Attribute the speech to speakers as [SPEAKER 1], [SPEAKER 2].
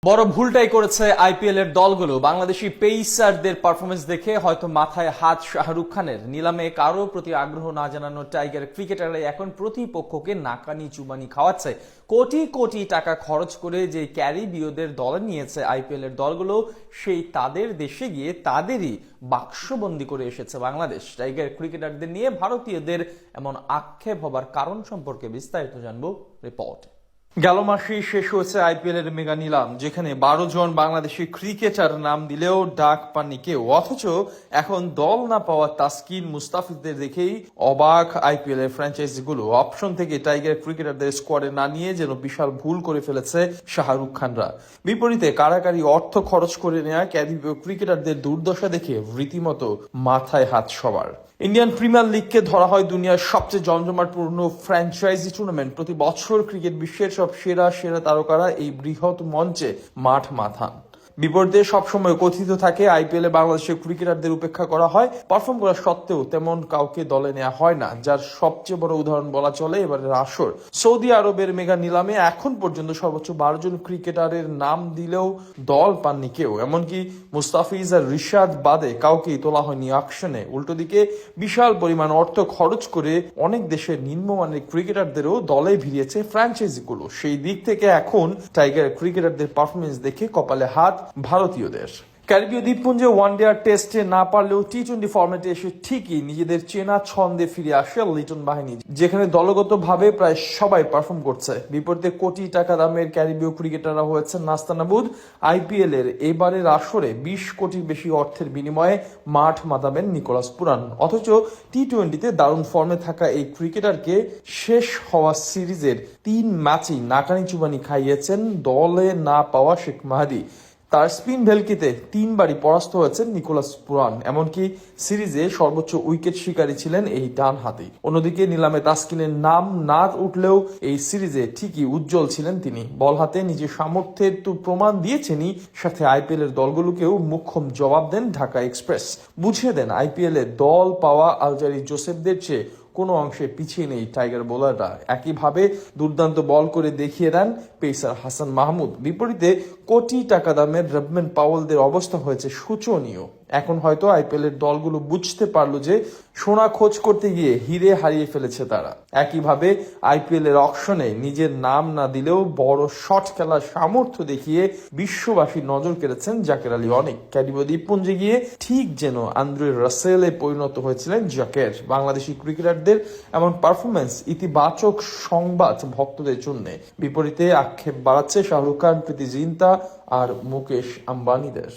[SPEAKER 1] বড় ভুলটাই করেছে আইপিএল এর দলগুলো। বাংলাদেশি পেসারদের পারফরমেন্স দেখে হয়তো মাথায় হাত শাহরুখ খানের। নিলামে কারো প্রতি আগ্রহ না জানানো টাইগার ক্রিকেটাররা এখন প্রতিপক্ষকে নাকানি চুবানি খাওয়াচ্ছে। কোটি কোটি টাকা খরচ করে যে ক্যারিবীয়দের দলে নিয়েছে আইপিএল এর দলগুলো, সেই তাদের দেশে গিয়ে তাদেরই বাক্সবন্দি করে এসেছে বাংলাদেশ। টাইগার ক্রিকেটারদের নিয়ে ভারতীয়দের এমন আক্ষেপ হবার কারণ সম্পর্কে বিস্তারিত জানবো রিপোর্ট। গেল মাসেই শেষ হয়েছে আইপিএল এর মেগা নিলাম, যেখানে 12 জন বাংলাদেশি ক্রিকেটার নাম দিলেও ডাক পাননি কেউ। অথচ এখন দল না পাওয়া তাসকিন মুস্তাফিজদের দেখেই অবাক আইপিএল এর ফ্র্যাঞ্চাইজিগুলো। অপশন থেকে টাইগার ক্রিকেটারদের স্কোয়াডে না নিয়ে যেন বিশাল ভুল করে ফেলেছে শাহরুখ খানরা। বিপরীতে কারাকারি অর্থ খরচ করে নেওয়া ক্যারিবীয় ক্রিকেটারদের দুর্দশা দেখে রীতিমতো মাথায় হাত সবার। ইন্ডিয়ান প্রিমিয়ার লিগকে ধরা হয় দুনিয়ার সবচেয়ে জমজমাটপূর্ণ ফ্র্যাঞ্চাইজি টুর্নামেন্ট। প্রতি বছর ক্রিকেট বিশ্বের সব সেরা সেরা তারকারা এই বৃহৎ মঞ্চে মাঠ মাথান। বিপরীতে সবসময় কথিত থাকে আইপিএল এ বাংলাদেশের ক্রিকেটারদের উপেক্ষা করা হয়। পারফর্ম করা সত্ত্বেও তেমন কাউকে দলে নেওয়া হয় না, যার সবচেয়ে বড় উদাহরণ বলা চলে এবারের আসর। সৌদি আরবের মেগা নিলামে এখন পর্যন্ত সর্বোচ্চ 12 জন ক্রিকেটারের নাম দিলেও দল পাননি কেউ। এমনকি মুস্তাফিজ আর রিশাদ বাদে কাউকেই তোলা হয়নি অকশনে। উল্টো দিকে বিশাল পরিমাণ অর্থ খরচ করে অনেক দেশের নিম্নমানের ক্রিকেটারদেরও দলে ভিড়িয়েছে ফ্র্যাঞ্চাইজিগুলো। সেই দিক থেকে এখন টাইগার ক্রিকেটারদের পারফরমেন্স দেখে কপালে হাত ভারতীয়দের। ক্যারিবীয় দ্বীপপুঞ্জে ওয়ানডে আর টেস্টে না পারলেও টি-20 ফরম্যাটে এসে ঠিকই নিজেদের চেনা ছন্দে ফিরে আসে লিটন বাহিনী, যেখানে দলগতভাবে প্রায় সবাই পারফর্ম করছে। বিপরীতে কোটি টাকা দামের ক্যারিবীয় ক্রিকেটাররা হয়েছে নাস্তানাবুদ। আইপিএল এর এবারের আসরে 20 কোটির বেশি অর্থের বিনিময়ে মাঠ মাতাবেন নিকোলাস পুরান। অথচ টি-20তে দারুণ ফর্মে থাকা এই ক্রিকেটারকে শেষ হওয়া সিরিজের 3 ম্যাচেই নাকানি চুবানি খাইয়েছেন দলে না পাওয়া শেখ মাহাদি। তার স্পিন ভেলকিতে 3 বারই পরাস্ত হয়েছেন নিকোলাস পুরান। এমনকি সিরিজে সর্বোচ্চ উইকেট শিকারী ছিলেন এই ডান হাতি। অন্যদিকে নিলামে তাসকিনের নাম না উঠলেও এই সিরিজে ঠিকই উজ্জ্বল ছিলেন তিনি। বল হাতে নিজের সামর্থ্যের তো প্রমাণ দিয়েছেনই, সাথে আইপিএল এর দলগুলোকেও মুখ্যম জবাব দেন ঢাকা এক্সপ্রেস। বুঝিয়ে দেন আইপিএল এ দল পাওয়া আলজারি জোসেফদের চেয়ে কোনো অংশে পিছিয়ে নেই টাইগার বোলাররা। একইভাবে দুর্দান্ত বল করে দেখিয়ে দেন পেসার হাসান মাহমুদ। বিপরীতে কোটি টাকা দামের রবম্যান পাওয়েলদের অবস্থা হয়েছে শোচনীয়। এখন হয়তো আইপিএল এর দলগুলো বুঝতে পারলো যে সোনা খোঁজ করতে গিয়ে হিরে হারিয়ে ফেলেছে তারা। একইভাবে আইপিএল এর অকশনে নিজের নাম না দিলেও বড় শট খেলার সামর্থ্য দেখিয়ে বিশ্ববাসী নজর কেড়েছেন জাকের আলী অনেক। ক্যারিবীয় দ্বীপপুঞ্জে গিয়ে ঠিক যেন আন্দ্রে রাসেলে পরিণত হয়েছিলেন জাকের। বাংলাদেশি ক্রিকেটারদের এমন পারফরমেন্স ইতিবাচক সংবাদ ভক্তদের জন্য। বিপরীতে আক্ষেপ বাড়াচ্ছে শাহরুখ খান, প্রীতি জিন্তা আর মুকেশ আম্বানিদের।